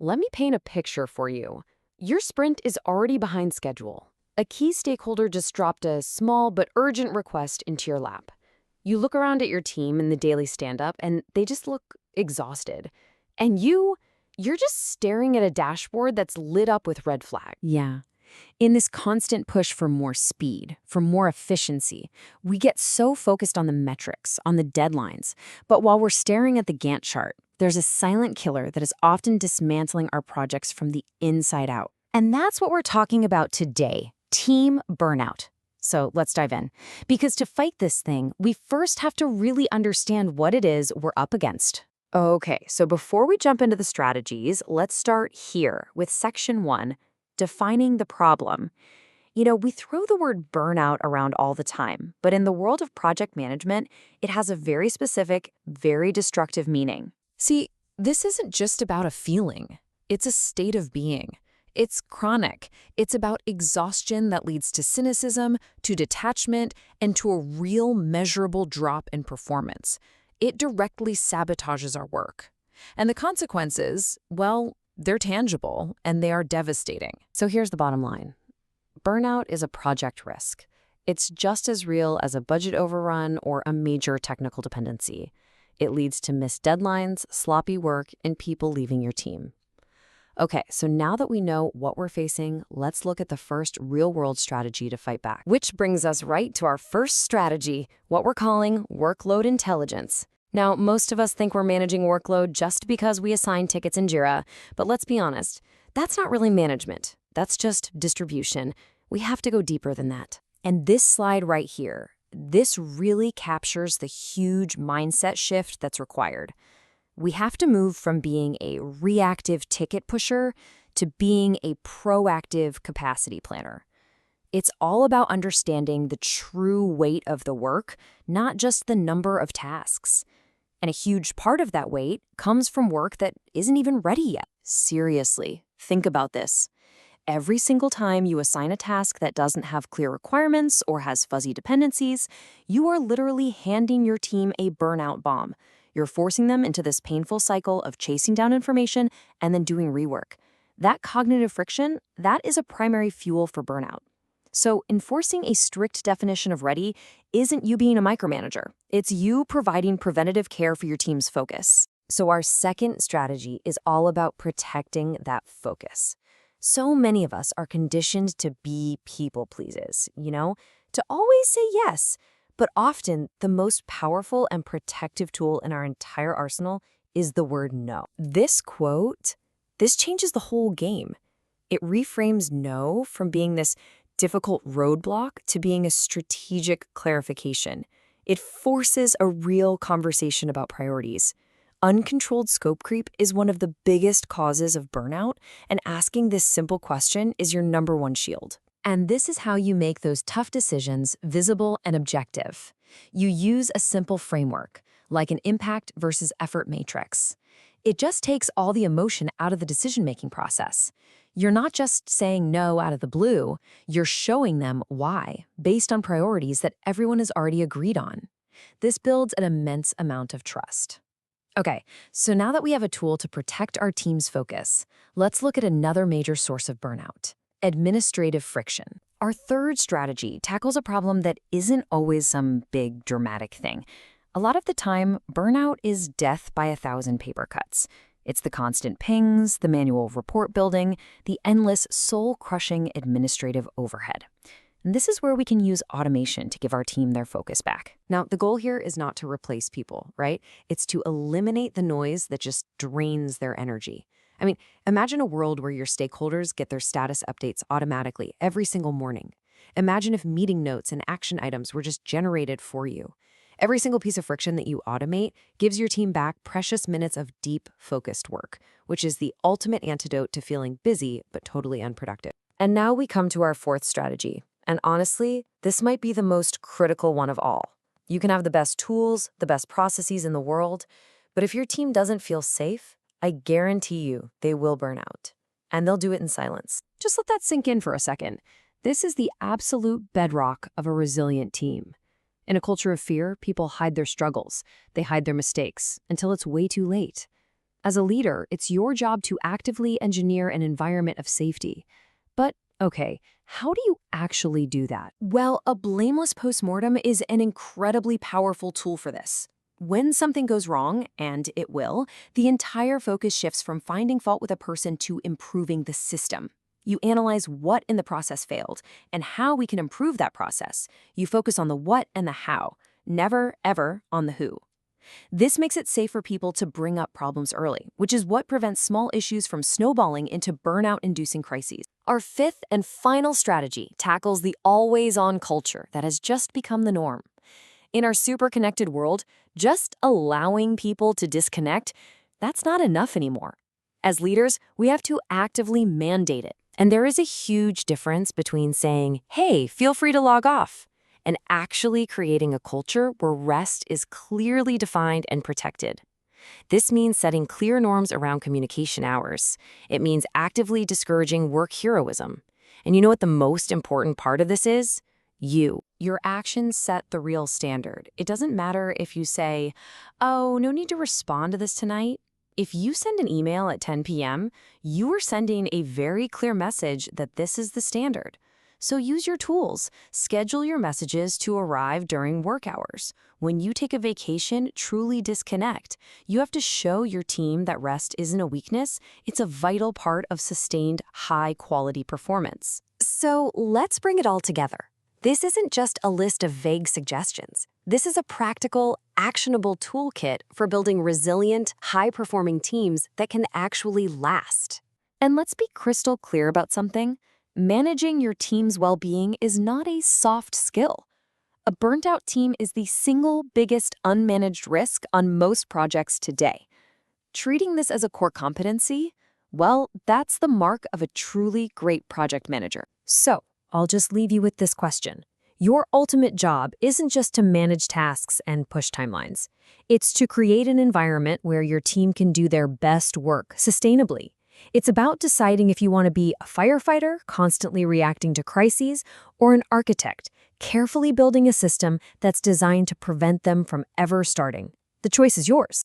Let me paint a picture for you. Your sprint is already behind schedule. A key stakeholder just dropped a small but urgent request into your lap. You look around at your team in the daily stand-up and they just look exhausted. And you're just staring at a dashboard that's lit up with red flags. Yeah. In this constant push for more speed, for more efficiency, we get so focused on the metrics, on the deadlines. But while we're staring at the Gantt chart, there's a silent killer that is often dismantling our projects from the inside out. And that's what we're talking about today, team burnout. So let's dive in. Because to fight this thing, we first have to really understand what it is we're up against. Okay, so before we jump into the strategies, let's start here with section 1, defining the problem. We throw the word burnout around all the time, but in the world of project management, it has a very specific, very destructive meaning. See, this isn't just about a feeling. It's a state of being. It's chronic. It's about exhaustion that leads to cynicism, to detachment, and to a real measurable drop in performance. It directly sabotages our work. And the consequences, well, they're tangible and they are devastating. So here's the bottom line. Burnout is a project risk. It's just as real as a budget overrun or a major technical dependency. It leads to missed deadlines, sloppy work, and people leaving your team. Okay, so now that we know what we're facing, let's look at the first real-world strategy to fight back. Which brings us right to our first strategy, what we're calling workload intelligence. Now, most of us think we're managing workload just because we assign tickets in Jira, but let's be honest, that's not really management. That's just distribution. We have to go deeper than that. And this slide right here, this really captures the huge mindset shift that's required. We have to move from being a reactive ticket pusher to being a proactive capacity planner. It's all about understanding the true weight of the work, not just the number of tasks. And a huge part of that weight comes from work that isn't even ready yet. Seriously, think about this. Every single time you assign a task that doesn't have clear requirements or has fuzzy dependencies, you are literally handing your team a burnout bomb. You're forcing them into this painful cycle of chasing down information and then doing rework. That cognitive friction, that is a primary fuel for burnout. So enforcing a strict definition of ready isn't you being a micromanager. It's you providing preventative care for your team's focus. So our second strategy is all about protecting that focus. So many of us are conditioned to be people pleasers, to always say yes. But often, the most powerful and protective tool in our entire arsenal is the word no. This quote, this changes the whole game. It reframes no from being this difficult roadblock to being a strategic clarification. It forces a real conversation about priorities. Uncontrolled scope creep is one of the biggest causes of burnout, and asking this simple question is your #1 shield. And this is how you make those tough decisions visible and objective. You use a simple framework, like an impact versus effort matrix. It just takes all the emotion out of the decision-making process. You're not just saying no out of the blue, you're showing them why, based on priorities that everyone has already agreed on. This builds an immense amount of trust. Okay, so now that we have a tool to protect our team's focus, let's look at another major source of burnout. Administrative friction. Our third strategy tackles a problem that isn't always some big dramatic thing. A lot of the time, burnout is death by 1,000 paper cuts. It's the constant pings, the manual report building, the endless soul-crushing administrative overhead. And this is where we can use automation to give our team their focus back. Now, the goal here is not to replace people, right? It's to eliminate the noise that just drains their energy. I mean, imagine a world where your stakeholders get their status updates automatically every single morning. Imagine if meeting notes and action items were just generated for you. Every single piece of friction that you automate gives your team back precious minutes of deep, focused work, which is the ultimate antidote to feeling busy but totally unproductive. And now we come to our fourth strategy. And honestly, this might be the most critical one of all. You can have the best tools, the best processes in the world, but if your team doesn't feel safe, I guarantee you they will burn out. And they'll do it in silence. Just let that sink in for a second. This is the absolute bedrock of a resilient team. In a culture of fear, people hide their struggles. They hide their mistakes until it's way too late. As a leader, it's your job to actively engineer an environment of safety. But, okay, how do you actually do that? Well, a blameless postmortem is an incredibly powerful tool for this. When something goes wrong, and it will, the entire focus shifts from finding fault with a person to improving the system. You analyze what in the process failed and how we can improve that process. You focus on the what and the how, never, ever on the who. This makes it safe for people to bring up problems early, which is what prevents small issues from snowballing into burnout-inducing crises. Our fifth and final strategy tackles the always-on culture that has just become the norm. In our super-connected world, just allowing people to disconnect, that's not enough anymore. As leaders, we have to actively mandate it. And there is a huge difference between saying, hey, feel free to log off, and actually creating a culture where rest is clearly defined and protected. This means setting clear norms around communication hours. It means actively discouraging work heroism. And you know what the most important part of this is? You. Your actions set the real standard. It doesn't matter if you say, oh, no need to respond to this tonight. If you send an email at 10 p.m., you are sending a very clear message that this is the standard. So use your tools. Schedule your messages to arrive during work hours. When you take a vacation, truly disconnect. You have to show your team that rest isn't a weakness. It's a vital part of sustained, high-quality performance. So let's bring it all together. This isn't just a list of vague suggestions. This is a practical, actionable toolkit for building resilient, high-performing teams that can actually last. And let's be crystal clear about something. Managing your team's well-being is not a soft skill. A burnt-out team is the single biggest unmanaged risk on most projects today. Treating this as a core competency, well, that's the mark of a truly great project manager. So, I'll just leave you with this question. Your ultimate job isn't just to manage tasks and push timelines. It's to create an environment where your team can do their best work sustainably. It's about deciding if you want to be a firefighter, constantly reacting to crises, or an architect, carefully building a system that's designed to prevent them from ever starting. The choice is yours.